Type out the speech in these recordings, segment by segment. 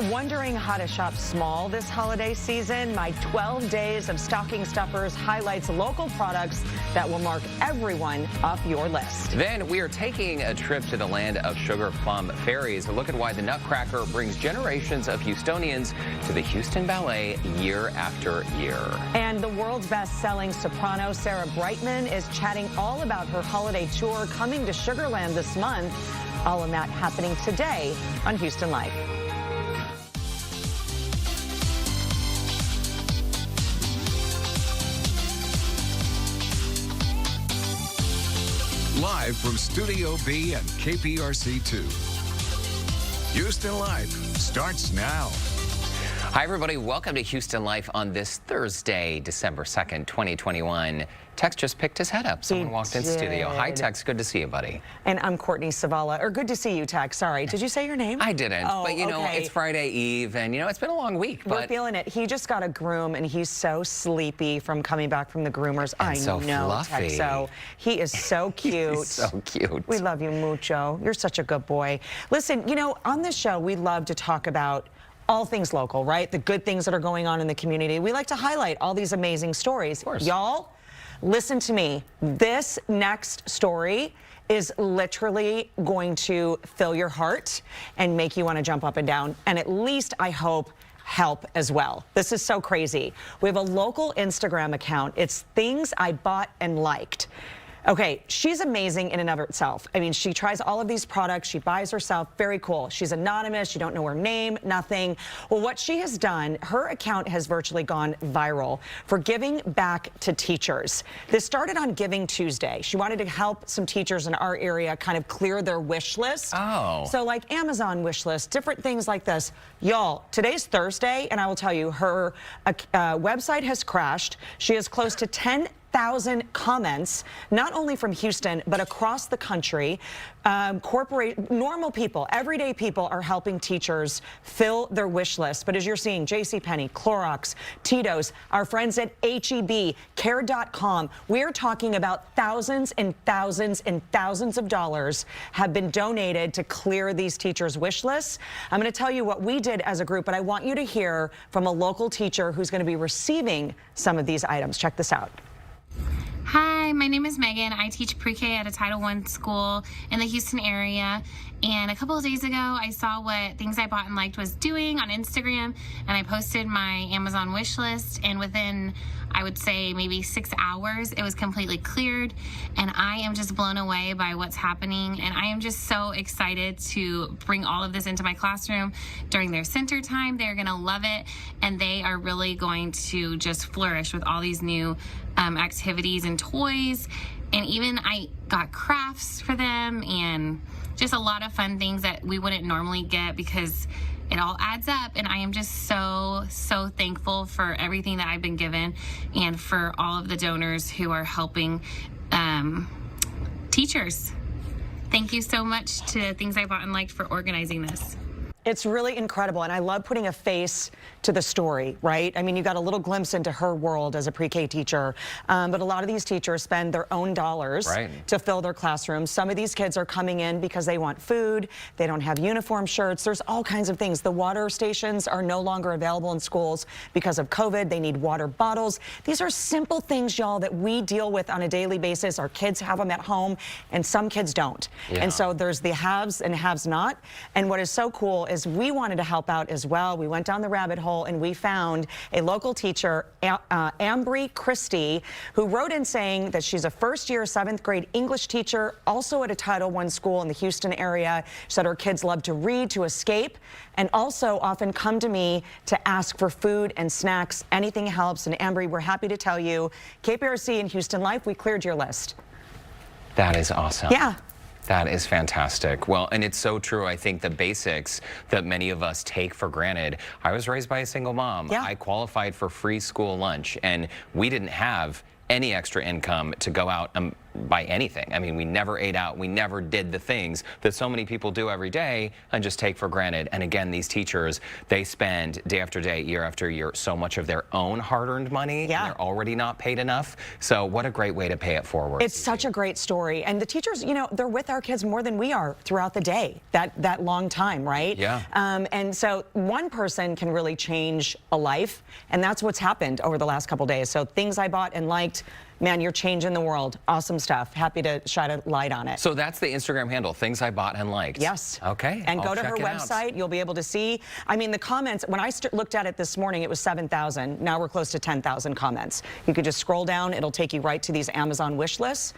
Wondering how to shop small this holiday season? My 12 days of stocking stuffers highlights local products that will mark everyone off your list. Then we are taking a trip to the land of sugar plum fairies. A look at why the Nutcracker brings generations of Houstonians to the Houston Ballet year after year. And the world's best-selling soprano Sarah Brightman is chatting all about her holiday tour coming to Sugarland this month. All of that happening today on Houston Life. Live from Studio B and KPRC2. Houston Life starts now. Hi, everybody. Welcome to Houston Life on this Thursday, December 2nd, 2021. Tex just picked his head up. Someone walked in studio. Hi, Tex. Good to see you, buddy. And I'm Courtney Savala. Or good to see you, Tex. Sorry. Did you say your name? I didn't. Oh, but, you know, okay. it's Friday Eve, and, you know, it's been a long week. We're feeling it. He just got a groom, and he's so sleepy from coming back from the groomers. And so know, fluffy. Tex. So he is so cute. He's so cute. We love you mucho. You're such a good boy. Listen, you know, on this show, we love to talk about all things local, right? The good things that are going on in the community. We like to highlight all these amazing stories. Y'all, listen to me. This next story is literally going to fill your heart and make you want to jump up and down. And at least, I hope, help as well. This is so crazy. We have a local Instagram account. It's Things I Bought and Liked. Okay, she's amazing in and of itself. I mean, she tries all of these products. She buys herself. Very cool. She's anonymous. You don't know her name, nothing. Well, what she has done, her account has virtually gone viral for giving back to teachers. This started on Giving Tuesday. She wanted to help some teachers in our area kind of clear their wish list. Oh. So like Amazon wish list, different things like this. Y'all, today's Thursday, and I will tell you, her website has crashed. She has close to 10,000 comments, not only from Houston, but across the country. Normal people, everyday people are helping teachers fill their wish list. But as you're seeing, JCPenney, Clorox, Tito's, our friends at HEB, Care.com, we're talking about thousands and thousands and thousands of dollars have been donated to clear these teachers' wish lists. I'm going to tell you what we did as a group, but I want you to hear from a local teacher who's going to be receiving some of these items. Check this out. Hi, my name is Megan. I teach pre-K at a Title I school in the Houston area. And a couple of days ago, I saw what Things I Bought and Liked was doing on Instagram, and I posted my Amazon wish list, and within, I would say, maybe 6 hours, it was completely cleared, and I am just blown away by what's happening, and I am just so excited to bring all of this into my classroom during their center time. They're gonna love it, and they are really going to just flourish with all these new activities and toys, and even I got crafts for them, and just a lot of fun things that we wouldn't normally get because it all adds up. And I am just so thankful for everything that I've been given and for all of the donors who are helping teachers. Thank you so much to Things I Bought and Liked for organizing this. It's really incredible, and I love putting a face to the story, right? I mean, you got a little glimpse into her world as a pre-K teacher, but a lot of these teachers spend their own dollars to fill their classrooms. Some of these kids are coming in because they want food, they don't have uniform shirts, there's all kinds of things. The water stations are no longer available in schools because of COVID. They need water bottles. These are simple things, y'all, that we deal with on a daily basis. Our kids have them at home, and some kids don't. And so there's the haves and haves not, and what is so cool is we wanted to help out as well. We went down the rabbit hole and we found a local teacher, Ambry Christie, who wrote in saying that she's a first-year 7th grade English teacher, also at a Title I school in the Houston area. She said her kids love to read, to escape, and also often come to me to ask for food and snacks. Anything helps. And Ambry, we're happy to tell you, KPRC and Houston Life, we cleared your list. That is awesome. Yeah. That is fantastic. Well, and it's so true. I think the basics that many of us take for granted. I was raised by a single mom. I qualified for free school lunch, and we didn't have any extra income to go out buy anything. I mean, we never ate out. We never did the things that so many people do every day and just take for granted. And again, these teachers, they spend day after day, year after year, so much of their own hard-earned money. Yeah. And they're already not paid enough. So what a great way to pay it forward. It's such a great story. And the teachers, you know, they're with our kids more than we are throughout the day, that long time, right? Yeah. And so one person can really change a life. And that's what's happened over the last couple days. So things I bought and liked, man, you're changing the world. Awesome stuff. Happy to shine a light on it. So that's the Instagram handle, things I bought and liked. Yes. Okay. And I'll go to her check it out. website. You'll be able to see. I mean, the comments, when I looked at it this morning, it was 7,000. Now we're close to 10,000 comments. You could just scroll down. It'll take you right to these Amazon wish lists.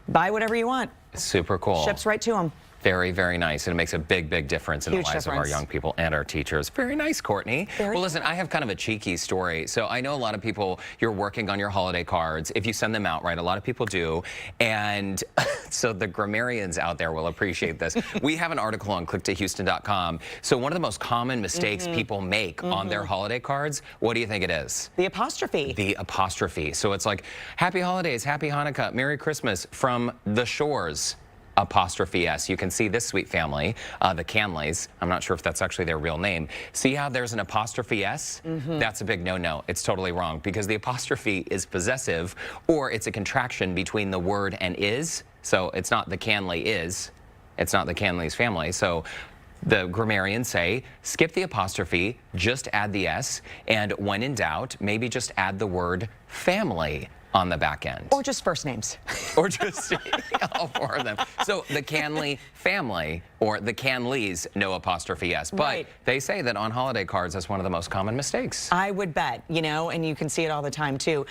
Buy whatever you want. Super cool. Ships right to them. Very, very nice. And it makes a big, big difference in the lives of our young people and our teachers. Very nice, Courtney. Well, listen, I have kind of a cheeky story. So I know a lot of people, you're working on your holiday cards. If you send them out, right, a lot of people do. And so the grammarians out there will appreciate this. We have an article on clicktohouston.com. So one of the most common mistakes people make on their holiday cards, what do you think it is? The apostrophe. The apostrophe. So it's like, Happy Holidays, Happy Hanukkah, Merry Christmas from the Shores. Apostrophe S. You can see this sweet family, the Canleys. I'm not sure if that's actually their real name. See how there's an apostrophe S? That's a big no-no. It's totally wrong because the apostrophe is possessive or it's a contraction between the word and is. So it's not the Canley is. It's not the Canleys family. So the grammarians say, skip the apostrophe, just add the S, and when in doubt, maybe just add the word family on the back end. Or just first names. Or just all four of them. So the Canley family or the Canleys, no apostrophe S. But they say that on holiday cards, that's one of the most common mistakes. I would bet, you know, and you can see it all the time too.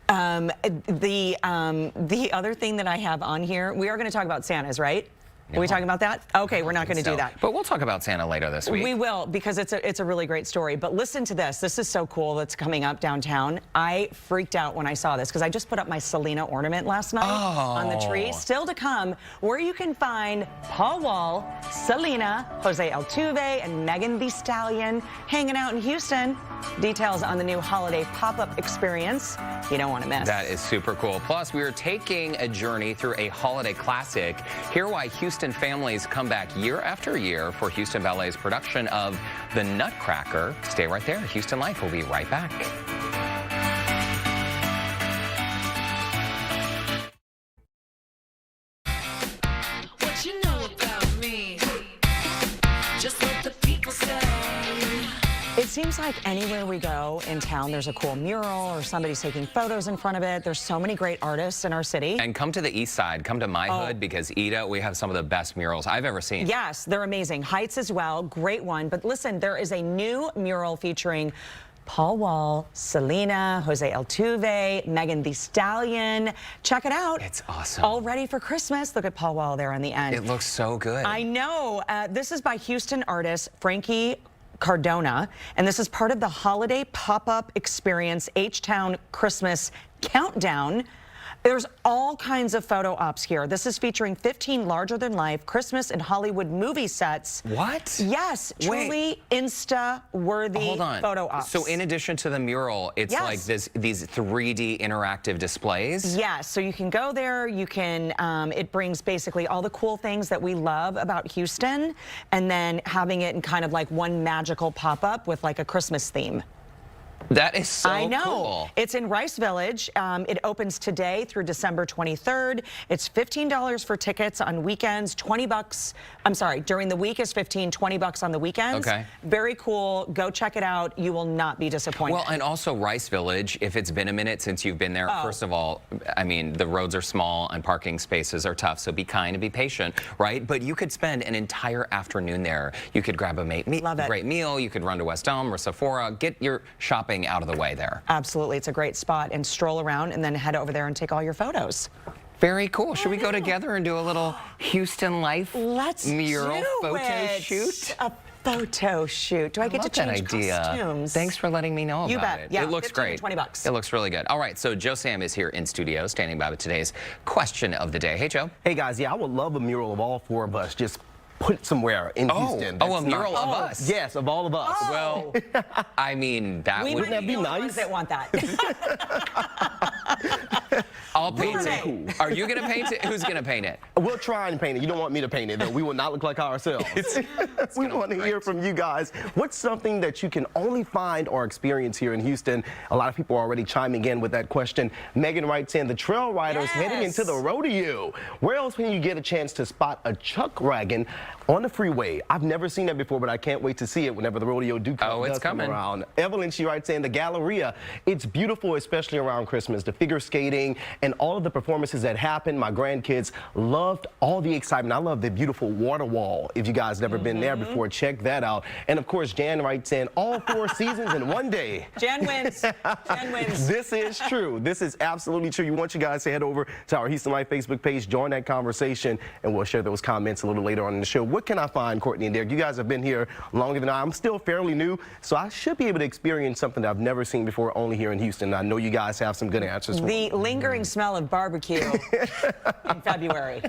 The other thing that I have on here, we are going to talk about Santas, right? Are we talking about that? Okay, we're not going to do that. But we'll talk about Santa later this week. We will, because it's a really great story. But listen to this. This is so cool that's coming up downtown. I freaked out when I saw this because I just put up my Selena ornament last night on the tree. Still to come, where you can find Paul Wall, Selena, Jose Altuve, and Megan Thee Stallion hanging out in Houston. Details on the new holiday pop-up experience you don't want to miss. That is super cool. Plus, we are taking a journey through a holiday classic. Hear why Houston families come back year after year for Houston Ballet's production of The Nutcracker. Stay right there. Houston Life will be right back. What you know about me? Just what the people say. It seems like anywhere we go in town, there's a cool mural or somebody's taking photos in front of it. There's so many great artists in our city. And come to the east side, come to my hood, because Ida, we have some of the best murals I've ever seen. Yes, they're amazing. Heights as well, great one. But listen, there is a new mural featuring Paul Wall, Selena, Jose Altuve, Megan Thee Stallion. Check it out. It's awesome. All ready for Christmas. Look at Paul Wall there on the end. It looks so good. I know. This is by Houston artist Frankie Cardona, and this is part of the holiday pop-up experience H-Town Christmas Countdown. There's all kinds of photo ops here. This is featuring 15 larger-than-life Christmas and Hollywood movie sets. What? Yes, truly Insta-worthy photo ops. So in addition to the mural, it's like these 3D interactive displays? Yes, so you can go there, you can, it brings basically all the cool things that we love about Houston, and then having it in kind of like one magical pop-up with like a Christmas theme. That is so cool. I know. Cool. It's in Rice Village. It opens today through December 23rd. It's $15 for tickets on weekends, 20 bucks. I'm sorry, during the week is $15, 20 bucks on the weekends. Okay. Very cool. Go check it out. You will not be disappointed. Well, and also Rice Village, if it's been a minute since you've been there, first of all, I mean, the roads are small and parking spaces are tough, so be kind and be patient, right? But you could spend an entire afternoon there. You could grab a great meal. You could run to West Elm or Sephora. Get your shopping out of the way there. Absolutely. It's a great spot, and stroll around and then head over there and take all your photos. Very cool. Should we go together and do a little Houston Life mural photo shoot? A photo shoot. Do I get to change costumes? Thanks for letting me know about it. You bet. Yeah, it looks 15 great. to 20 bucks. It looks really good. All right, so Joe Sam is here in studio, standing by with today's question of the day. Hey, Joe. Hey, guys. Yeah, I would love a mural of all four of us just put somewhere in Houston. A mural of us? Yes, of all of us. Well, I mean, that wouldn't would be nice. We might be the ones that want that. I'll paint it. Cool. Are you going to paint it? Who's going to paint it? We'll try and paint it. You don't want me to paint it, though. We will not look like ourselves. We want to hear from you guys. What's something that you can only find or experience here in Houston? A lot of people are already chiming in with that question. Megan writes in, the trail riders heading into the rodeo. Where else can you get a chance to spot a chuck wagon on the freeway? I've never seen that before, but I can't wait to see it whenever the rodeo does come around. Evelyn, she writes in, the Galleria. It's beautiful, especially around Christmas. The figure skating and all of the performances that happened. My grandkids loved all the excitement. I love the beautiful water wall. If you guys never been there before, check that out. And of course, Jan writes in, all 4 seasons in one day. Jan wins. Jan wins. This is true. This is absolutely true. We want you guys to head over to our Houston Life Facebook page, join that conversation, and we'll share those comments a little later on in the show. What can I find, Courtney and Derek? You guys have been here longer than I'm still fairly new, so I should be able to experience something that I've never seen before only here in Houston. I know you guys have some good answers for me. The lingering smell of barbecue in February.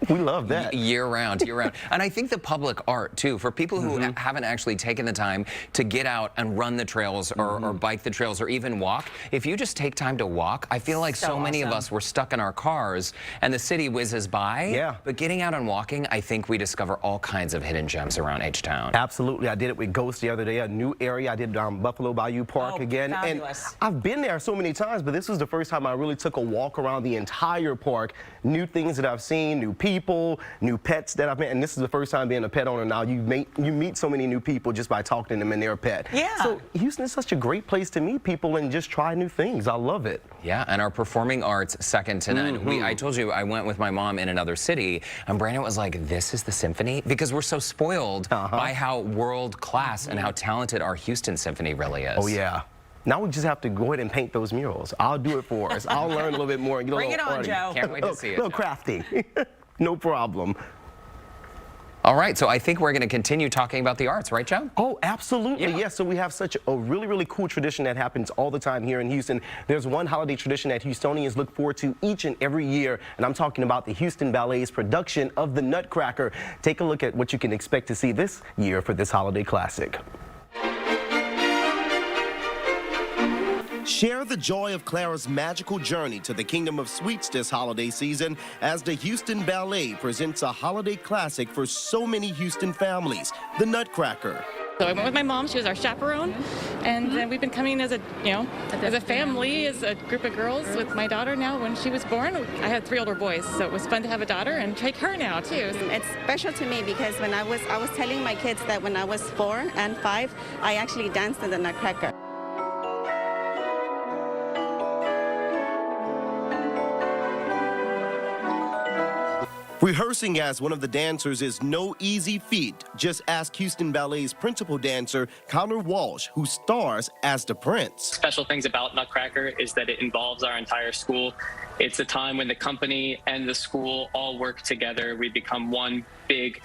We love that. Year round, year round. And I think the public art, too, for people who haven't actually taken the time to get out and run the trails or bike the trails or even walk, if you just take time to walk, I feel like so many of us were stuck in our cars and the city whizzes by. Yeah. But getting out and walking, I think we discover all kinds of hidden gems around H-Town. Absolutely. I did it with Ghost the other day, a new area. I did Buffalo Bayou Park again. Fabulous. And I've been there so many times, but this was the first time I really took a walk around the entire park. New things that I've seen, new people, new pets that I've met. And this is the first time being a pet owner now. You meet so many new people just by talking to them and they're a pet. Yeah. So Houston is such a great place to meet people and just try new things. I love it. Yeah, and our performing arts, second to none. I told you I went with my mom in another city, and Brandon was like, this is the symphony? Because we're so spoiled by how world class and how talented our Houston Symphony really is. Oh, yeah. Now we just have to go ahead and paint those murals. I'll do it for us. I'll learn a little bit more. And get Bring it on, Joe. Can't wait to see it. A little crafty. No problem. All right, so I think we're going to continue talking about the arts, right, Joe? Oh, absolutely. Yeah. Yes, so we have such a really, really cool tradition that happens all the time here in Houston. There's one holiday tradition that Houstonians look forward to each and every year, and I'm talking about the Houston Ballet's production of the Nutcracker. Take a look at what you can expect to see this year for this holiday classic. Share the joy of Clara's magical journey to the Kingdom of Sweets this holiday season as the Houston Ballet presents a holiday classic for so many Houston families, the Nutcracker. So I went with my mom, she was our chaperone, and then we've been coming as a, as a family, as a group of girls with my daughter now. When she was born, I had 3 older boys, so it was fun to have a daughter and take her now too. It's special to me because when I was telling my kids that when I was 4 and 5, I actually danced in the Nutcracker. Rehearsing as one of the dancers is no easy feat. Just ask Houston Ballet's principal dancer, Connor Walsh, who stars as the prince. Special things about Nutcracker is that it involves our entire school. It's a time when the company and the school all work together. We become one big,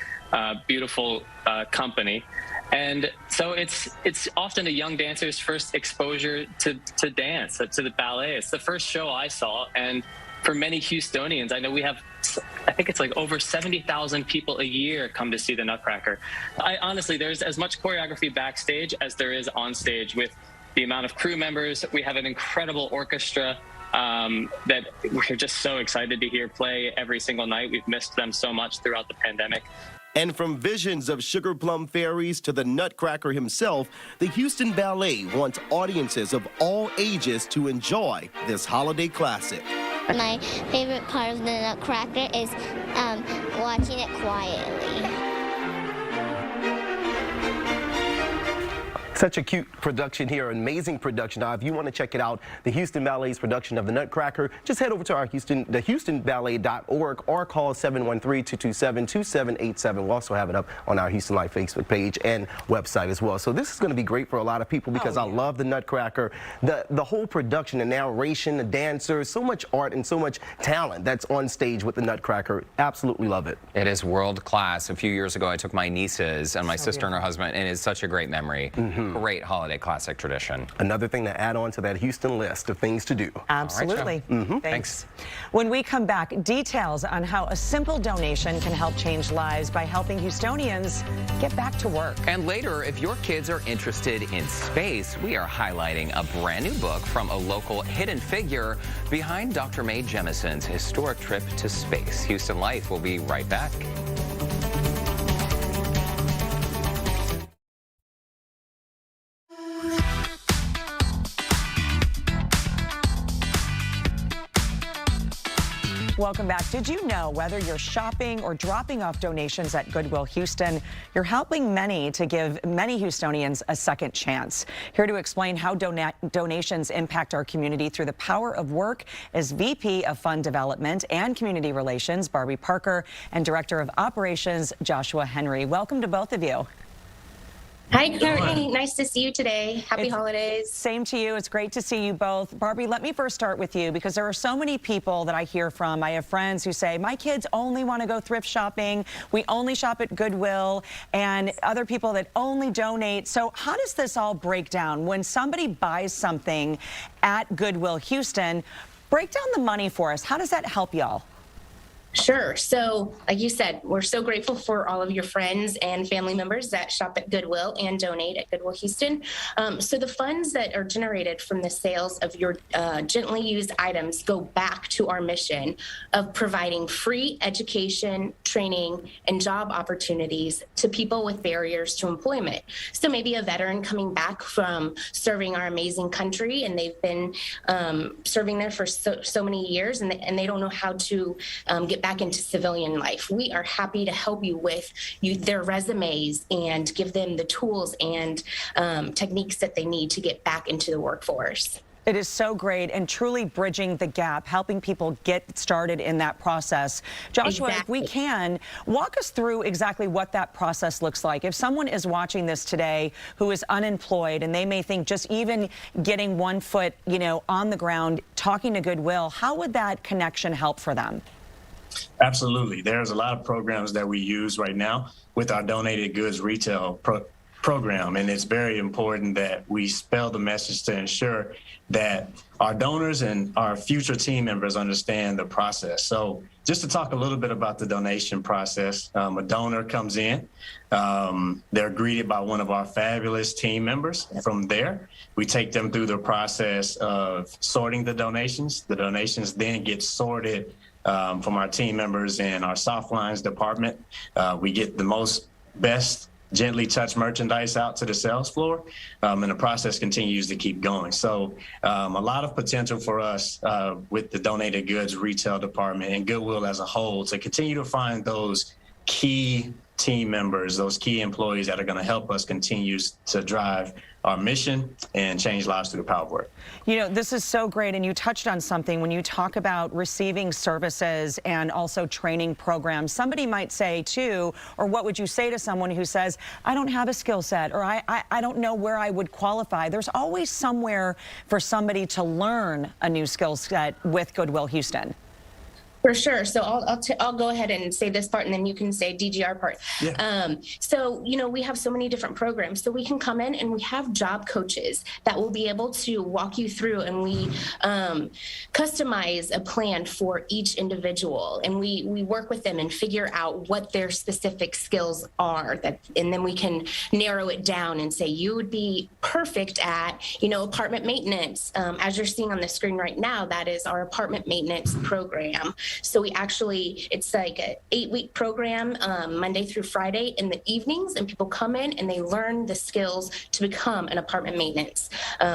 beautiful company. And so it's often a young dancer's first exposure to dance, to the ballet. It's the first show I saw, and for many Houstonians, I know we have, I think it's like over 70,000 people a year come to see the Nutcracker. Honestly, there's as much choreography backstage as there is on stage with the amount of crew members. We have an incredible orchestra that we're just so excited to hear play every single night. We've missed them so much throughout the pandemic. And from visions of sugar plum fairies to the Nutcracker himself, the Houston Ballet wants audiences of all ages to enjoy this holiday classic. My favorite part of the Nutcracker is watching it quietly. Such a cute production here, amazing production. Now, if you want to check it out, the Houston Ballet's production of the Nutcracker, just head over to our HoustonBallet.org or call 713-227-2787. We'll also have it up on our Houston Life Facebook page and website as well. So this is going to be great for a lot of people because I love the Nutcracker. The whole production, the narration, the dancers, so much art and so much talent that's on stage with the Nutcracker. Absolutely love it. It is world class. A few years ago, I took my nieces and my sister and her husband, and it's such a great memory. great holiday classic tradition. Another thing to add on to that Houston list of things to do. Absolutely. Right, Thanks. When we come back, details on how a simple donation can help change lives by helping Houstonians get back to work. And later, if your kids are interested in space, we are highlighting a brand new book from a local hidden figure behind Dr. Mae Jemison's historic trip to space. Houston Life will be right back. Welcome back. Did you know whether you're shopping or dropping off donations at Goodwill Houston, you're helping many to give many Houstonians a second chance? Here to explain how donations impact our community through the power of work is VP of Fund Development and Community Relations, Barbie Parker, and Director of Operations, Joshua Henry. Welcome to both of you. Hi, Courtney. Nice to see you today. Happy holidays. Same to you. It's great to see you both. Barbie, let me first start with you because there are so many people that I hear from. I have friends who say, my kids only want to go thrift shopping. We only shop at Goodwill, and other people that only donate. So how does this all break down? When somebody buys something at Goodwill Houston, break down the money for us. How does that help y'all? Sure. So, like you said, we're so grateful for all of your friends and family members that shop at Goodwill and donate at Goodwill Houston. So the funds that are generated from the sales of your gently used items go back to our mission of providing free education, training, and job opportunities to people with barriers to employment. So maybe a veteran coming back from serving our amazing country, and they've been serving there for so many years, and they don't know how to get back into civilian life. We are happy to help you with their resumes and give them the tools and techniques that they need to get back into the workforce. It is so great and truly bridging the gap, helping people get started in that process. Joshua, Exactly. if we can, walk us through exactly what that process looks like. If someone is watching this today who is unemployed and they may think just even getting one foot, on the ground, talking to Goodwill, how would that connection help for them? Absolutely. There's a lot of programs that we use right now with our donated goods retail program, and it's very important that we spell the message to ensure that our donors and our future team members understand the process. So just to talk a little bit about the donation process, a donor comes in, they're greeted by one of our fabulous team members. From there, we take them through the process of sorting the donations. The donations then get sorted from our team members in our soft lines department. We get the best gently touch merchandise out to the sales floor, and the process continues to keep going. So a lot of potential for us with the donated goods retail department and Goodwill as a whole to continue to find those key team members, those key employees that are going to help us continue to drive our mission and change lives through the power of work. This is so great, and you touched on something when you talk about receiving services and also training programs. Somebody might say too, or what would you say to someone who says, I don't have a skill set, or I don't know where I would qualify? There's always somewhere for somebody to learn a new skill set with Goodwill Houston. For sure. So I'll go ahead and say this part, and then you can say DGR part. Yeah. So, we have so many different programs. So we can come in and we have job coaches that will be able to walk you through, and we customize a plan for each individual. And we work with them and figure out what their specific skills are, and then we can narrow it down and say, you would be perfect at, apartment maintenance. As you're seeing on the screen right now, that is our apartment maintenance program. So it's like an 8-week program, Monday through Friday in the evenings, and people come in and they learn the skills to become an apartment maintenance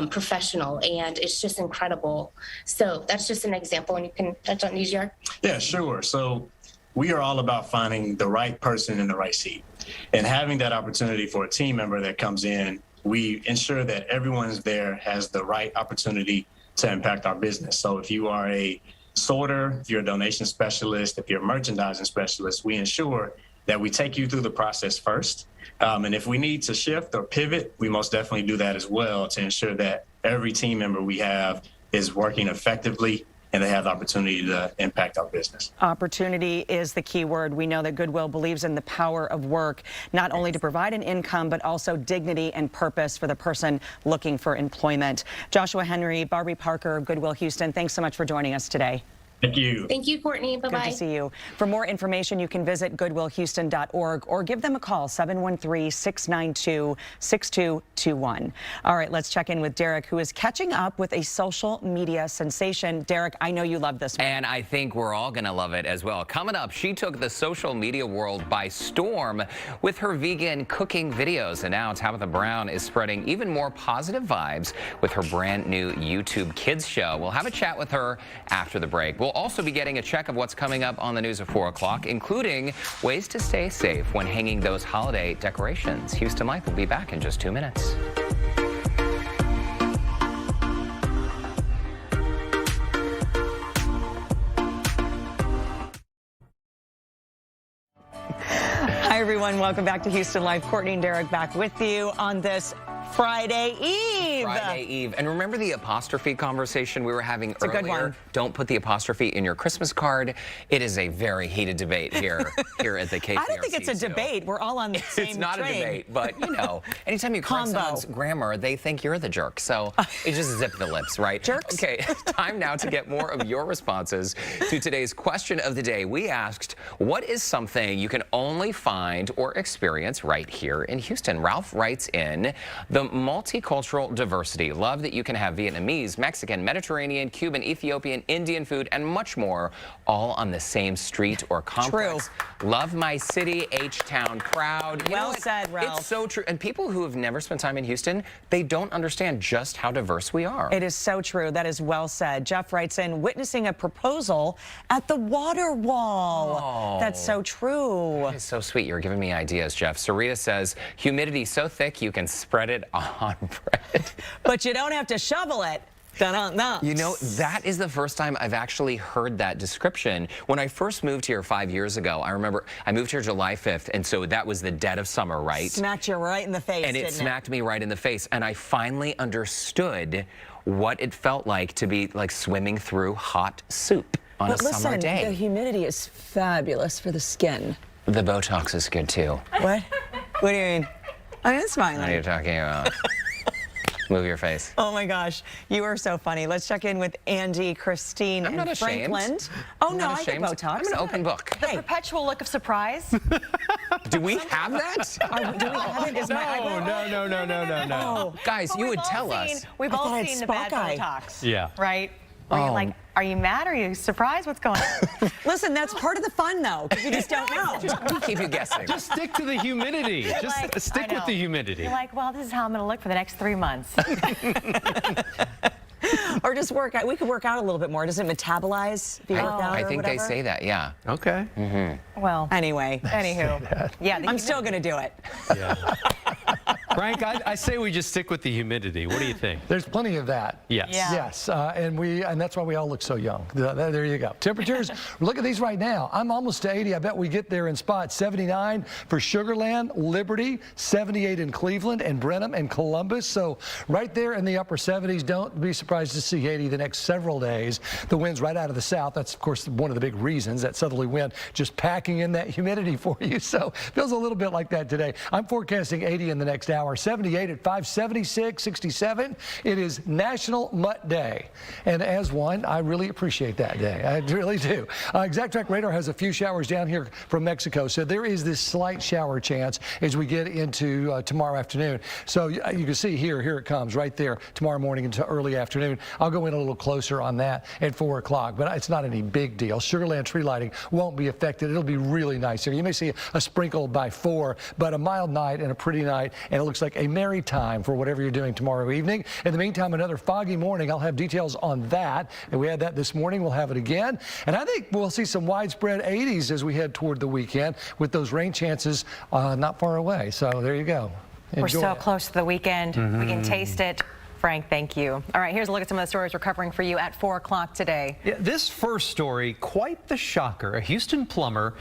professional, and it's just incredible. So that's just an example, and you can touch on DGR. Yeah, sure. So we are all about finding the right person in the right seat, and having that opportunity for a team member that comes in, we ensure that everyone's there has the right opportunity to impact our business. So if you are a sorter, if you're a donation specialist, if you're a merchandising specialist, we ensure that we take you through the process first. And if we need to shift or pivot, we most definitely do that as well to ensure that every team member we have is working effectively and they have the opportunity to impact our business. Opportunity is the key word. We know that Goodwill believes in the power of work, not only to provide an income, but also dignity and purpose for the person looking for employment. Joshua Henry, Barbie Parker, Goodwill Houston, thanks so much for joining us today. Thank you. Thank you, Courtney. Bye-bye. Good to see you. For more information, you can visit goodwillhouston.org or give them a call, 713-692-6221. All right, let's check in with Derek, who is catching up with a social media sensation. Derek, I know you love this one. And I think we're all going to love it as well. Coming up, she took the social media world by storm with her vegan cooking videos. And now Tabitha Brown is spreading even more positive vibes with her brand new YouTube Kids show. We'll have a chat with her after the break. We'll also be getting a check of what's coming up on the news at 4 o'clock, including ways to stay safe when hanging those holiday decorations. Houston Life will be back in just 2 minutes. Hi, everyone. Welcome back to Houston Live. Courtney and Derek back with you on this Friday Eve. Friday Eve. And remember the apostrophe conversation we were having earlier? A good one. Don't put the apostrophe in your Christmas card. It is a very heated debate here at the KPRC. I don't think it's a debate. We're all on the same It's not train. a debate, but you know, anytime you correct someone's grammar, they think you're the jerk. So it just zip the lips, right? Jerks? Okay, time now to get more of your responses to today's question of the day. We asked, what is something you can only find or experience right here in Houston? Ralph writes in, the multicultural diversity. Love that you can have Vietnamese, Mexican, Mediterranean, Cuban, Ethiopian, Indian food, and much more, all on the same street or complex. True. Love my city, H-Town proud. Well said, Ralph. It's so true. And people who have never spent time in Houston, they don't understand just how diverse we are. It is so true. That is well said. Jeff writes in, witnessing a proposal at the water wall. Oh. That's so true. That is so sweet. You're giving me ideas, Jeff. Sarita says, humidity so thick you can spread it on bread. But you don't have to shovel it. Dun-dun-dun. You know, that is the first time I've actually heard that description. When I first moved here 5 years ago, I remember I moved here July 5th, and so that was the dead of summer, right? Smacked you right in the face, and it smacked me right in the face, and I finally understood what it felt like to be like swimming through hot soup on a summer day. The humidity is fabulous for the skin. The Botox is good too. What? What do you mean? I'm smiling. What are you talking about? Move your face. Oh my gosh, you are so funny. Let's check in with Andy, Christine, I'm not and ashamed. Frankland. Oh I'm no, not I get ashamed. Botox. I'm an open book. The perpetual look of surprise. Do we have that? Do we have it? Is my eyebrow? No. Guys, you would tell us. We've I all thought I had seen the bad Spock eye. Botox. Yeah. Right? Were you like, are you mad? Are you surprised? What's going on? Listen, that's part of the fun though, because you just don't know. We keep you guessing. Just stick to the humidity. Just like, stick with the humidity. You're like, well, this is how I'm going to look for the next 3 months. Or just work out. We could work out a little bit more. Does it metabolize if you work out I or think they whatever? say that, yeah. Okay. Well, Anyway, anywho. Yeah, I'm still going to do it. Yeah. Frank, I say we just stick with the humidity. What do you think? There's plenty of that. Yes. Yeah. Yes, and that's why we all look so young. There you go. Temperatures, look at these right now. I'm almost to 80. I bet we get there in spots. 79 for Sugar Land, Liberty, 78 in Cleveland and Brenham and Columbus. So right there in the upper 70s. Don't be surprised to see 80 the next several days. The wind's right out of the south. That's, of course, one of the big reasons, that southerly wind just packing in that humidity for you. So feels a little bit like that today. I'm forecasting 80 in the next hour. 78 at 5, 76, 67. It is National Mutt Day. And as one, I really appreciate that day. I really do. Exact Track Radar has a few showers down here from Mexico. So there is this slight shower chance as we get into tomorrow afternoon. So you can see here it comes right there tomorrow morning into early afternoon. I'll go in a little closer on that at 4 o'clock, but it's not any big deal. Sugar Land tree lighting won't be affected. It'll be really nice here. You may see a sprinkle by 4, but a mild night and a pretty night, and it looks like a merry time for whatever you're doing tomorrow evening. In the meantime, another foggy morning. I'll have details on that. And we had that this morning. We'll have it again. And I think we'll see some widespread 80s as we head toward the weekend with those rain chances not far away. So there you go. Enjoy We're so it. close to the weekend. We can taste it. Frank, thank you. All right, here's a look at some of the stories we're covering for you at 4 o'clock today. Yeah, this first story, quite the shocker. A Houston plumber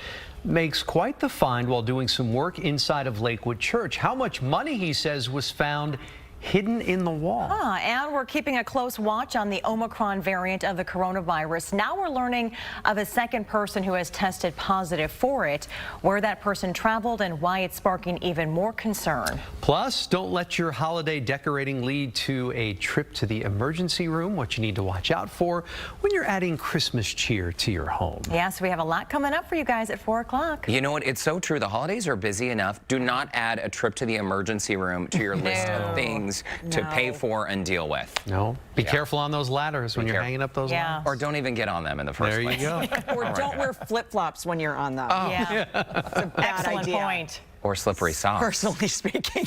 makes quite the find while doing some work inside of Lakewood Church. How much money, he says, was found hidden in the wall. And we're keeping a close watch on the Omicron variant of the coronavirus. Now we're learning of a second person who has tested positive for it, where that person traveled and why it's sparking even more concern. Plus, don't let your holiday decorating lead to a trip to the emergency room, what you need to watch out for when you're adding Christmas cheer to your home. Yeah, so we have a lot coming up for you guys at 4 o'clock. You know what? It's so true. The holidays are busy enough. Do not add a trip to the emergency room to your list of things to pay for and deal with. No. Be careful on those ladders when you're hanging up those ladders. Or don't even get on them in the first place. There you go. Or don't wear flip-flops when you're on them. Yeah. It's a bad Excellent idea. point. Or slippery socks. Personally speaking.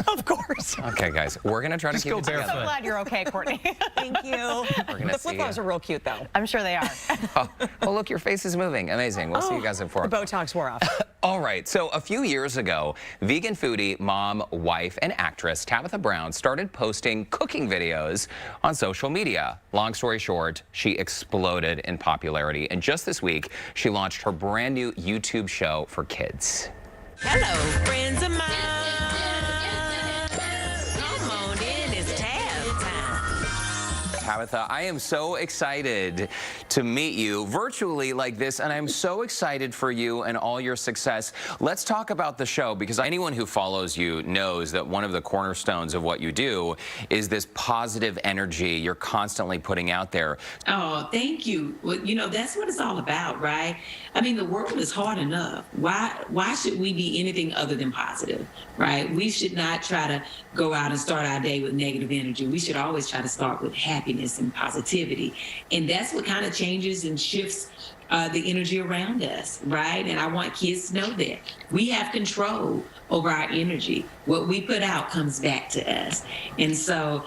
Of course. Okay, guys, we're going to try to keep it together. I'm so glad you're okay, Courtney. Thank you. The flip-flops are real cute, though. I'm sure they are. Oh, look, your face is moving. Amazing. We'll see you guys at 4 The o'clock. Botox wore off. All right, so a few years ago, vegan foodie, mom, wife, and actress Tabitha Brown started posting cooking videos on social media. Long story short, she exploded in popularity, and just this week, she launched her brand new YouTube show for kids. Hello, friends of mine. Come on in, it's tab time. Tabitha, I am so excited to meet you virtually like this, and I'm so excited for you and all your success. Let's talk about the show, because anyone who follows you knows that one of the cornerstones of what you do is this positive energy you're constantly putting out there. Oh, thank you. Well, you know, that's what it's all about, right? I mean, the world is hard enough. Why should we be anything other than positive, right? We should not try to go out and start our day with negative energy. We should always try to start with happiness and positivity. And that's what kind of changes and shifts the energy around us, right? And I want kids to know that we have control over our energy. What we put out comes back to us. And so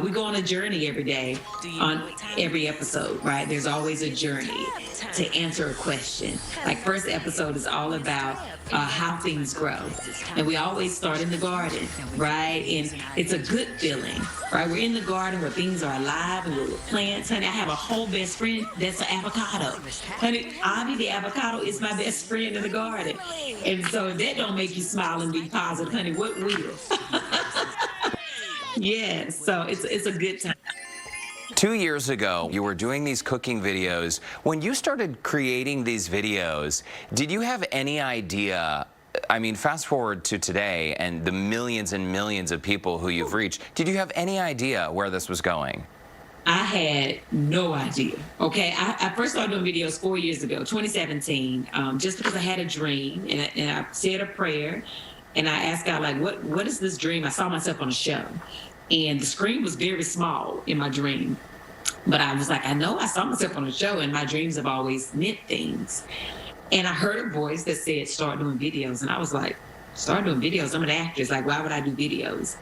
we go on a journey every day on every episode, right? There's always a journey to answer a question. Like first episode is all about how things grow. And we always start in the garden, right? And it's a good feeling, right? We're in the garden where things are alive and we're with plants. Honey, I have a whole best friend that's an avocado. Honey, Avi the avocado is my best friend in the garden. And so if that don't make you smile and be positive, honey, what will? Yeah, so it's a good time. 2 years ago, you were doing these cooking videos. When you started creating these videos, did you have any idea? I mean, fast forward to today and the millions and millions of people who you've reached, did you have any idea where this was going? I had no idea. Okay, I first started doing videos 4 years ago, 2017, just because I had a dream and I said a prayer and I asked God, like, what is this dream? I saw myself on a show and the screen was very small in my dream. But I was like, I know I saw myself on a show and my dreams have always meant things. And I heard a voice that said, start doing videos. And I was like, start doing videos? I'm an actress. Like, why would I do videos?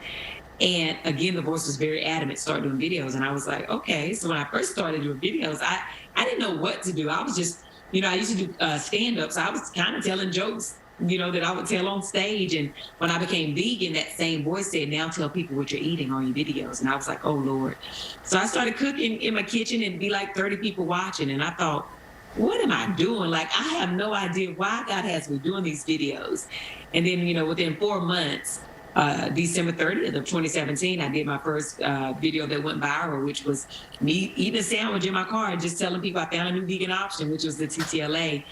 And again, the voice was very adamant, start doing videos. And I was like, okay. So when I first started doing videos, I didn't know what to do. I was just, you know, I used to do stand-up. So I was kind of telling jokes, you know, that I would tell on stage. And when I became vegan, that same voice said, now tell people what you're eating on your videos. And I was like, oh, Lord. So I started cooking in my kitchen and be like 30 people watching. And I thought, what am I doing? Like, I have no idea why God has me doing these videos. And then, you know, within 4 months, December 30th of 2017, I did my first video that went viral, which was me eating a sandwich in my car and just telling people I found a new vegan option, which was the TTLA.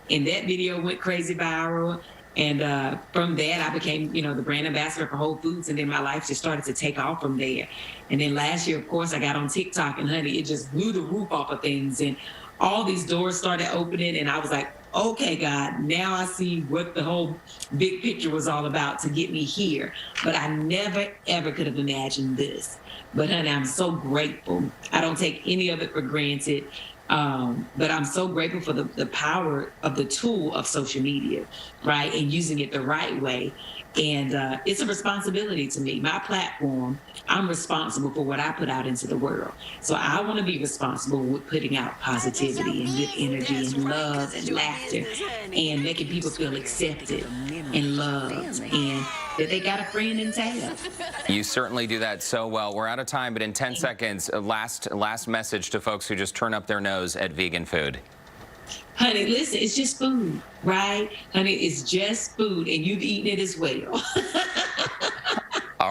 And that video went crazy viral. And from that, I became, you know, the brand ambassador for Whole Foods. And then my life just started to take off from there. And then last year, of course, I got on TikTok and honey, it just blew the roof off of things. And all these doors started opening. And I was like, okay, God, now I see what the whole big picture was all about to get me here. But I never, ever could have imagined this. But honey, I'm so grateful. I don't take any of it for granted. But I'm so grateful for the power of the tool of social media, right? And using it the right way. And it's a responsibility to me. My platform, I'm responsible for what I put out into the world. So I want to be responsible with putting out positivity and good energy and love and laughter and making people feel accepted and loved and that they got a friend in Taylor. You certainly do that so well. We're out of time, but in 10 seconds, last message to folks who just turn up their nose at vegan food. Honey, listen, it's just food, right? Honey, it's just food, and you've eaten it as well.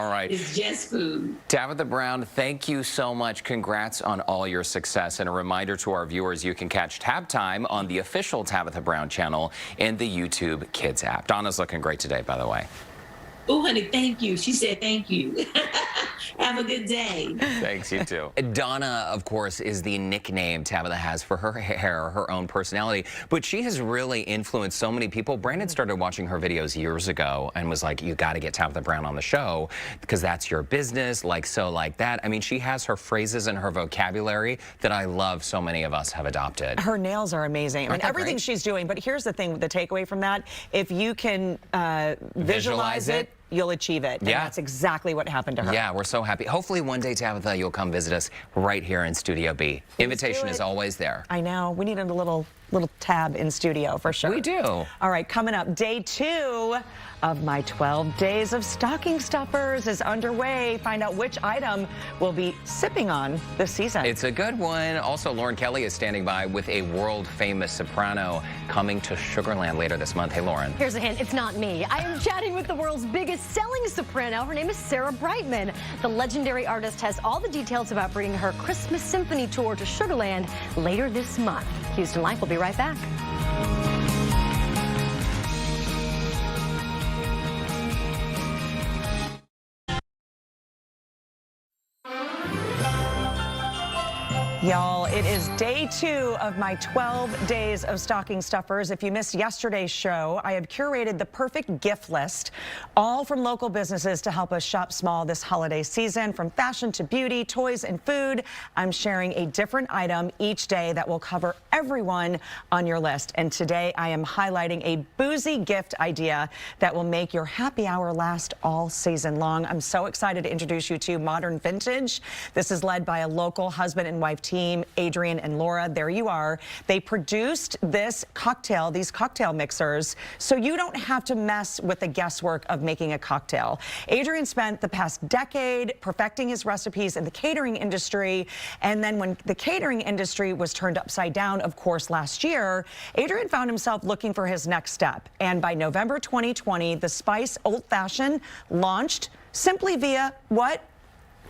All right. It's just food. Tabitha Brown, thank you so much. Congrats on all your success. And a reminder to our viewers, you can catch Tab Time on the official Tabitha Brown channel and the YouTube Kids app. Donna's looking great today, by the way. Oh, honey, thank you. She said thank you. Have a good day. Thanks, you too. Donna, of course, is the nickname Tabitha has for her hair, her own personality, but she has really influenced so many people. Brandon started watching her videos years ago and was like, you got to get Tabitha Brown on the show because that's your business, like so, like that. I mean, she has her phrases and her vocabulary that I love so many of us have adopted. Her nails are amazing. I mean, everything she's doing, but here's the thing, the takeaway from that, if you can visualize it, you'll achieve it. And that's exactly what happened to her. Yeah, we're so happy. Hopefully one day, Tabitha, you'll come visit us right here in Studio B. Invitation is always there. I know. We needed a little tab in studio for sure. We do. All right, coming up, day 2 of my 12 days of stocking stuffers is underway. Find out which item we'll be sipping on this season. It's a good one. Also, Lauren Kelly is standing by with a world-famous soprano coming to Sugarland later this month. Hey, Lauren. Here's a hint. It's not me. I am chatting with the world's biggest selling soprano. Her name is Sarah Brightman. The legendary artist has all the details about bringing her Christmas Symphony tour to Sugarland later this month. Houston Life will be right back. Y'all, it is day 2 of my 12 days of stocking stuffers. If you missed yesterday's show, I have curated the perfect gift list, all from local businesses to help us shop small this holiday season. From fashion to beauty, toys and food, I'm sharing a different item each day that will cover everyone on your list. And today I am highlighting a boozy gift idea that will make your happy hour last all season long. I'm so excited to introduce you to Modern Vintage. This is led by a local husband and wife team, Adrian and Laura. There you are. They produced this cocktail, these cocktail mixers, so you don't have to mess with the guesswork of making a cocktail. Adrian spent the past decade perfecting his recipes in the catering industry, and then when the catering industry was turned upside down, of course, last year, Adrian found himself looking for his next step. And by November 2020, the Spice Old Fashioned launched simply via what?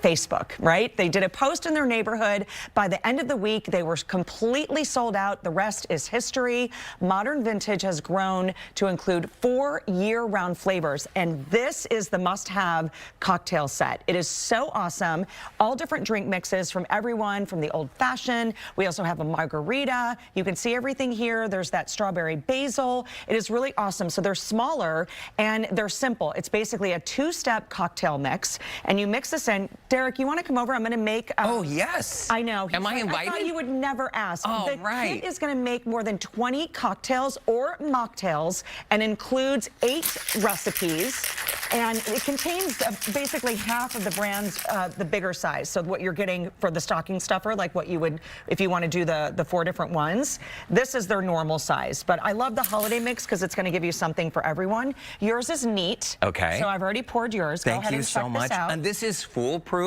Facebook, right? They did a post in their neighborhood. By the end of the week, they were completely sold out. The rest is history. Modern Vintage has grown to include 4 year-round flavors, and this is the must-have cocktail set. It is so awesome. All different drink mixes from everyone from the old-fashioned. We also have a margarita. You can see everything here. There's that strawberry basil. It is really awesome. So they're smaller and they're simple. It's basically a 2-step cocktail mix, and you mix this in. Derek, you want to come over? I'm going to make... oh, yes. I know. Am I invited? I thought you would never ask. Oh, the kit is going to make more than 20 cocktails or mocktails and includes 8 recipes. And it contains basically half of the brand's, the bigger size. So what you're getting for the stocking stuffer, like what you would, if you want to do the 4 different ones, this is their normal size. But I love the holiday mix because it's going to give you something for everyone. Yours is neat. Okay. So I've already poured yours. Go ahead and check this out. And this is foolproof.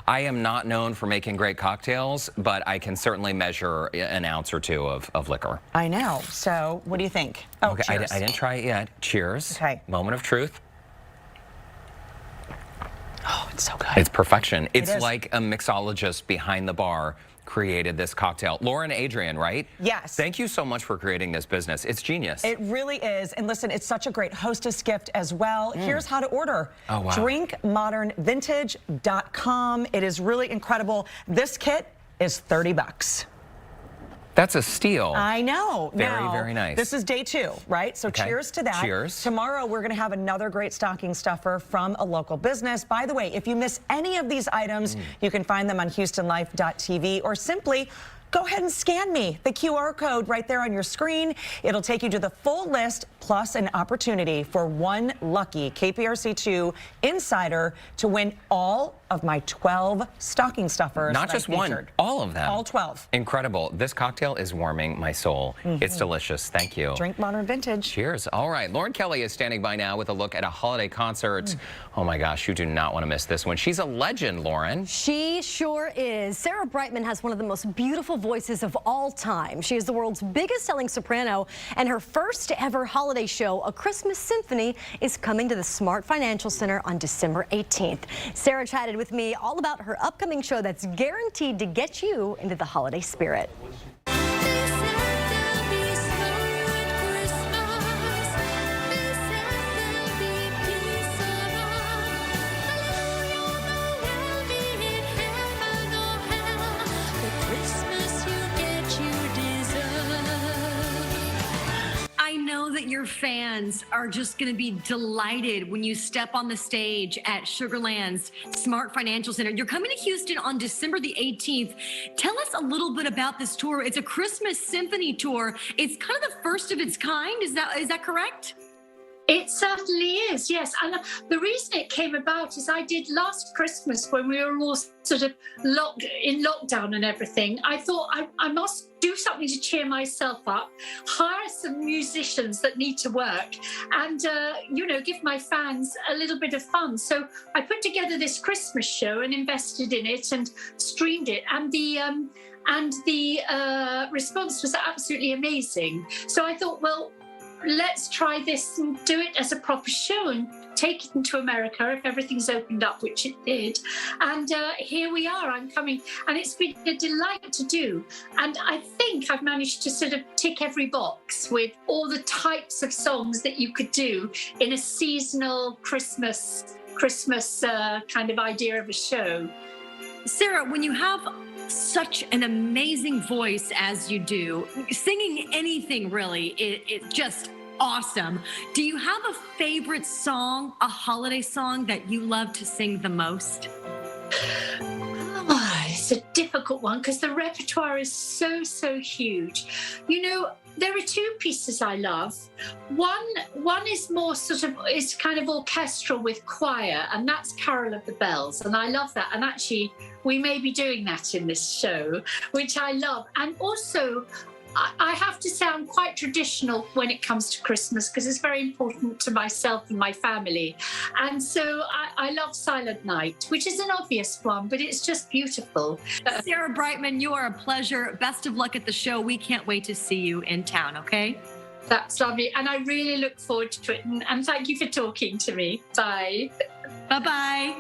I am not known for making great cocktails, but I can certainly measure an ounce or 2 of liquor. I know. So what do you think? Oh, okay, cheers. I didn't try it yet. Cheers. Okay. Moment of truth. Oh, it's so good. It's perfection. It's like a mixologist behind the bar created this cocktail. Lauren, Adrian, right? Yes. Thank you so much for creating this business. It's genius. It really is. And listen, it's such a great hostess gift as well. Here's how to order. Oh, wow. drinkmodernvintage.com. It is really incredible. This kit is $30. That's a steal. I know. Very, now, very nice. This is day 2, right? So cheers to that. Cheers. Tomorrow, we're going to have another great stocking stuffer from a local business. By the way, if you miss any of these items, you can find them on HoustonLife.tv or simply go ahead and scan me, the QR code right there on your screen. It'll take you to the full list, plus an opportunity for one lucky KPRC2 insider to win all of my 12 stocking stuffers. Not just one, all of them. All 12. Incredible. This cocktail is warming my soul. It's delicious. Thank you. Drink Modern Vintage. Cheers. All right. Lauren Kelly is standing by now with a look at a holiday concert. Oh my gosh, you do not want to miss this one. She's a legend, Lauren. She sure is. Sarah Brightman has one of the most beautiful voices of all time. She is the world's biggest selling soprano, and her first ever holiday show, A Christmas Symphony, is coming to the Smart Financial Center on December 18th. Sarah chatted with me all about her upcoming show that's guaranteed to get you into the holiday spirit. I know that your fans are just going to be delighted when you step on the stage at Sugarland's Smart Financial Center. You're coming to Houston on December the 18th. Tell us a little bit about this tour. It's a Christmas symphony tour. It's kind of the first of its kind. Is that correct? It certainly is, yes. And the reason it came about is I did last Christmas when we were all sort of in lockdown and everything. I thought I must do something to cheer myself up, hire some musicians that need to work, and give my fans a little bit of fun. So I put together this Christmas show and invested in it and streamed it, and the response was absolutely amazing. So I thought, well, let's try this and do it as a proper show and take it into America if everything's opened up, which it did. And here we are, I'm coming, and it's been a delight to do. And I think I've managed to sort of tick every box with all the types of songs that you could do in a seasonal Christmas kind of idea of a show. Sarah, when you have such an amazing voice as you do, singing anything really, it's just awesome. Do you have a favorite song, a holiday song that you love to sing the most? It's a difficult one because the repertoire is so huge. There are two pieces I love. One is more is kind of orchestral with choir, and that's Carol of the Bells, and I love that. And actually, we may be doing that in this show, which I love. And also, I have to say I'm quite traditional when it comes to Christmas because it's very important to myself and my family. And so I love Silent Night, which is an obvious one, but it's just beautiful. Sarah Brightman, you are a pleasure. Best of luck at the show. We can't wait to see you in town, okay? That's lovely. And I really look forward to it. And thank you for talking to me. Bye. Bye-bye.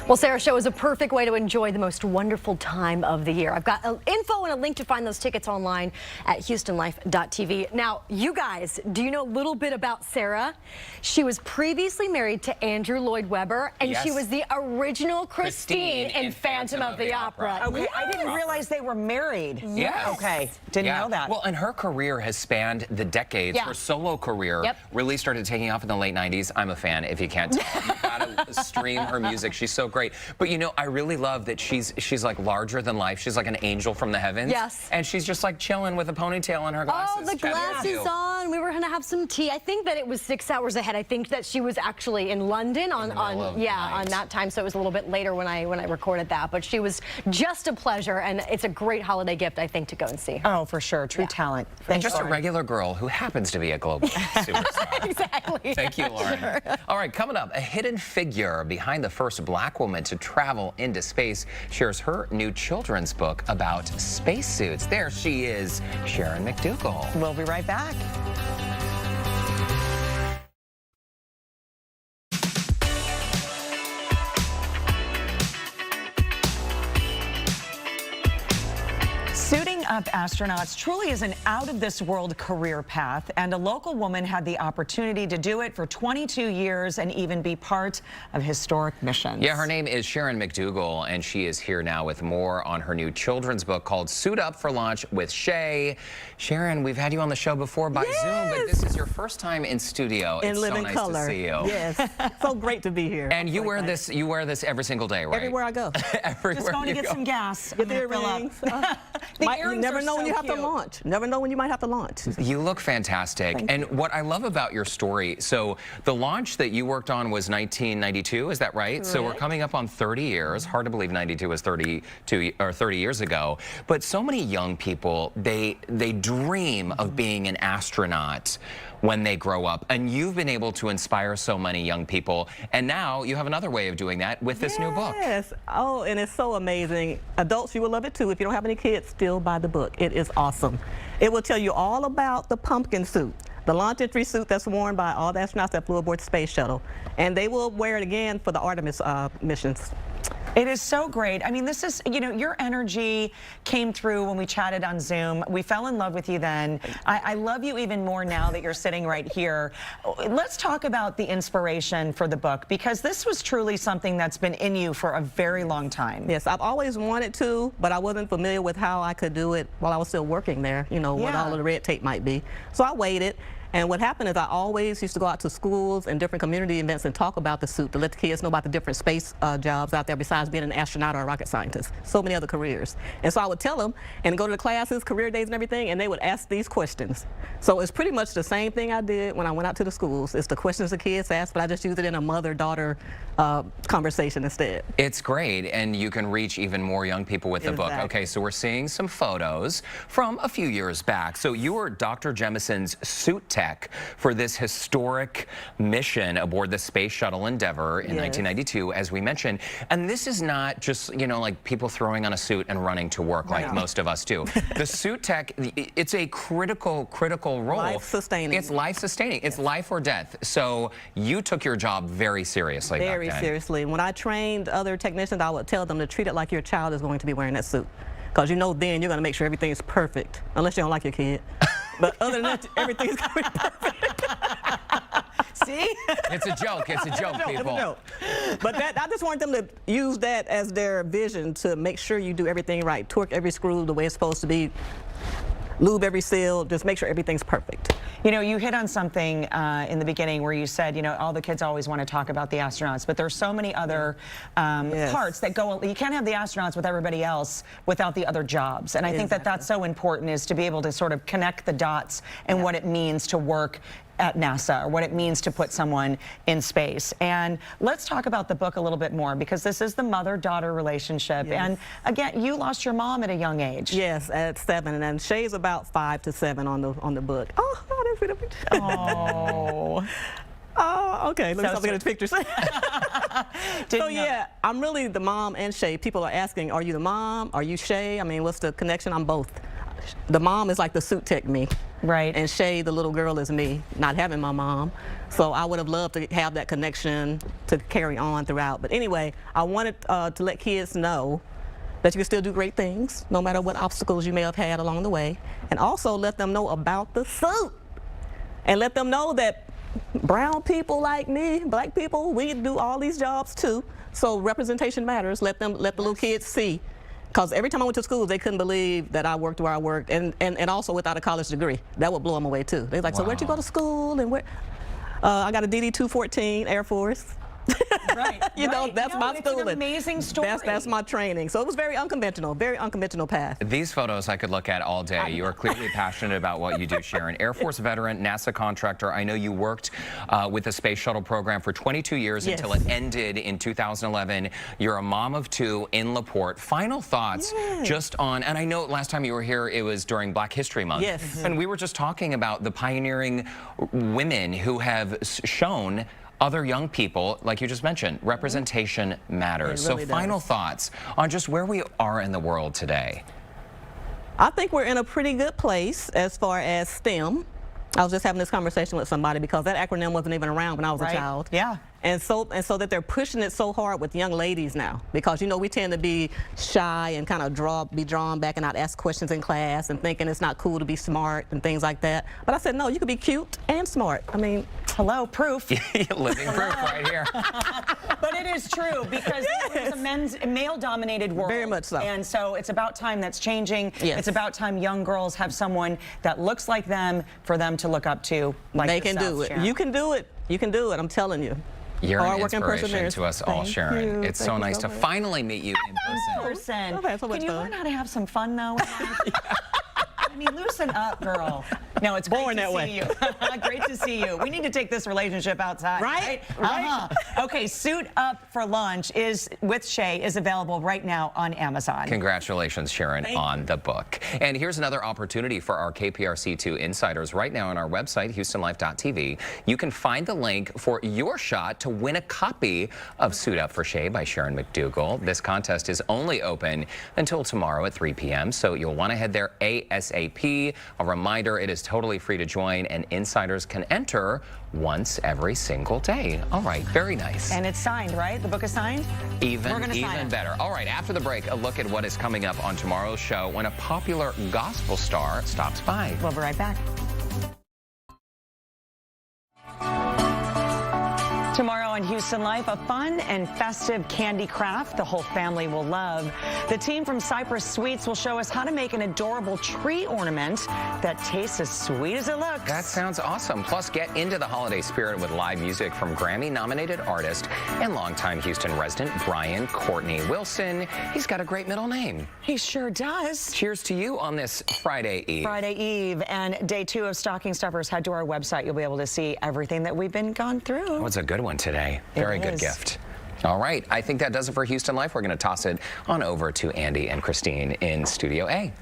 Well, Sarah's show is a perfect way to enjoy the most wonderful time of the year. I've got info and a link to find those tickets online at HoustonLife.tv. Now, you guys, do you know a little bit about Sarah? She was previously married to Andrew Lloyd Webber, and she was the original Christine in Phantom of the Opera. Okay, I didn't realize they were married. Yes. Okay, didn't know that. Well, and her career has spanned the decades. Her solo career really started taking off in the late 90s. I'm a fan, if you can't tell. You've got to stream her music. She's so great. But I really love that she's like larger than life. She's like an angel from the heavens. Yes. And she's just like chilling with a ponytail on her glasses. Oh, the glasses on. We were going to have some tea. I think that it was 6 hours ahead. I think that she was actually in London on that time. So it was a little bit later when I recorded that. But she was just a pleasure, and it's a great holiday gift, I think, to go and see her. Oh, for sure. True talent. And just a regular girl who happens to be a global superstar. Exactly. Thank you, Lauren. Sure. All right, coming up, a hidden figure behind the first black woman to travel into space shares her new children's book about spacesuits. There she is, Sharon McDowell. We'll be right back. Suiting up astronauts truly is an out-of-this-world career path, and a local woman had the opportunity to do it for 22 years and even be part of historic missions. Yeah, her name is Sharon McDowell, and she is here now with more on her new children's book called Suit Up for Launch with Shay. Sharon, we've had you on the show before by Zoom, but this is your first time in studio. In it's living so nice color. to see you. Yes, so great to be here. And you wear this every single day, right? Everywhere I go. Everywhere Just going to get some gas. Get the earrings. You never know when you have to launch. Never know when you might have to launch. You look fantastic. And what I love about your story, so the launch that you worked on was 1992, is that right? Correct. So we're coming up on 30 years. Hard to believe 92 was 30 years ago. But so many young people, they dream of being an astronaut. when they grow up. And you've been able to inspire so many young people. And now you have another way of doing that with this new book. Yes. Oh, and it's so amazing. Adults, you will love it too. If you don't have any kids, still buy the book. It is awesome. It will tell you all about the pumpkin suit, the launch entry suit that's worn by all the astronauts that flew aboard the space shuttle. And they will wear it again for the Artemis missions. It is so great. I mean, this is, you know, your energy came through when we chatted on Zoom. We fell in love with you then. I love you even more now that you're sitting right here. Let's talk about the inspiration for the book, because this was truly something that's been in you for a very long time. Yes, I've always wanted to, but I wasn't familiar with how I could do it while I was still working there, you know, what all of the red tape might be. So I waited. And what happened is I always used to go out to schools and different community events and talk about the suit to let the kids know about the different space jobs out there besides being an astronaut or a rocket scientist. So many other careers. And so I would tell them and go to the classes, career days and everything, and they would ask these questions. So it's pretty much the same thing I did when I went out to the schools. It's the questions the kids ask, but I just use it in a mother-daughter conversation instead. It's great, and you can reach even more young people with the book. Okay, so we're seeing some photos from a few years back. So you were Dr. Jemison's suit tech for this historic mission aboard the Space Shuttle Endeavour in 1992, as we mentioned. And this is not just, you know, like people throwing on a suit and running to work like most of us do. The suit tech, it's a critical role. Life-sustaining. It's life-sustaining. It's life or death. So you took your job very seriously back then. Very seriously. When I trained other technicians, I would tell them to treat it like your child is going to be wearing that suit. Because you know then you're going to make sure everything is perfect, unless you don't like your kid. But other than that, everything's going to be perfect. See? It's a joke. It's a joke, people. It's a joke. But I just want them to use that as their vision to make sure you do everything right. Torque every screw the way it's supposed to be. Lube every seal, just make sure everything's perfect. You know, you hit on something in the beginning where you said, you know, all the kids always want to talk about the astronauts, but there's so many other parts that go, you can't have the astronauts with everybody else without the other jobs. And I think that that's so important, is to be able to sort of connect the dots and what it means to work at NASA, or what it means to put someone in space. And let's talk about the book a little bit more, because this is the mother-daughter relationship. And again, you lost your mom at a young age. Yes, at 7, and Shay's about 5 to 7 on the book. Oh, that's a picture. Oh. Oh, okay. Let me stop looking at the pictures. So yeah, I'm really the mom and Shay. People are asking, are you the mom? Are you Shay? I mean, what's the connection? I'm both. The mom is like the suit tech me. Right. And Shay, the little girl, is me, not having my mom. So I would have loved to have that connection to carry on throughout. But anyway, I wanted to let kids know that you can still do great things, no matter what obstacles you may have had along the way. And also let them know about the suit. And let them know that brown people like me, black people, we do all these jobs too. So representation matters. Let the little kids see. Because every time I went to school, they couldn't believe that I worked where I worked, and also without a college degree. That would blow them away too. They're like, so where'd you go to school? And where? I got a DD-214 Air Force. Right. You know, that's my schooling. It's an amazing story. That's my training. So it was very unconventional path. These photos I could look at all day. You are clearly passionate about what you do, Sharon. Air Force veteran, NASA contractor. I know you worked with the Space Shuttle program for 22 years until it ended in 2011. You're a mom of 2 in LaPorte. Final thoughts just on, and I know last time you were here, it was during Black History Month. Yes. And we were just talking about the pioneering women who have shown other young people, like you just mentioned, representation matters. Really so final thoughts on just where we are in the world today. I think we're in a pretty good place as far as STEM. I was just having this conversation with somebody because that acronym wasn't even around when I was a child. Yeah. And so that they're pushing it so hard with young ladies now, because you know we tend to be shy and kind of be drawn back and not ask questions in class and thinking it's not cool to be smart and things like that. But I said no, you could be cute and smart. I mean, hello, proof. Living proof right here. But it is true, because it's a male-dominated world. Very much so. And so it's about time that's changing. Yes. It's about time young girls have someone that looks like them for them to look up to. Like they can do it. Sharon. You can do it. You can do it. I'm telling you. You're an inspiration to us all, Sharon. It's so nice to finally meet you in person. Can you learn how to have some fun, though? I mean, loosen up, girl. No, it's born great to that see way. you. Great to see you. We need to take this relationship outside. Right? Okay, Suit Up for Lunch is with Shay is available right now on Amazon. Congratulations, Sharon, on the book. And here's another opportunity for our KPRC2 insiders right now on our website, HoustonLife.tv. You can find the link for your shot to win a copy of Suit Up for Shay by Sharon McDowell. This contest is only open until tomorrow at 3 p.m., so you'll want to head there ASAP. A reminder, it is totally free to join, and insiders can enter once every single day. All right, very nice. And it's signed, right? The book is signed? Even better. All right, after the break, a look at what is coming up on tomorrow's show when a popular gospel star stops by. We'll be right back. Tomorrow on Houston Life, a fun and festive candy craft the whole family will love. The team from Cypress Sweets will show us how to make an adorable tree ornament that tastes as sweet as it looks. That sounds awesome. Plus, get into the holiday spirit with live music from Grammy-nominated artist and longtime Houston resident Brian Courtney Wilson. He's got a great middle name. He sure does. Cheers to you on this Friday Eve. Friday Eve and day 2 of Stocking Stuffers. Head to our website. You'll be able to see everything that we've been gone through. Oh, it's a good one today. Very good gift. All right, I think that does it for Houston Life. We're going to toss it on over to Andy and Christine in Studio A.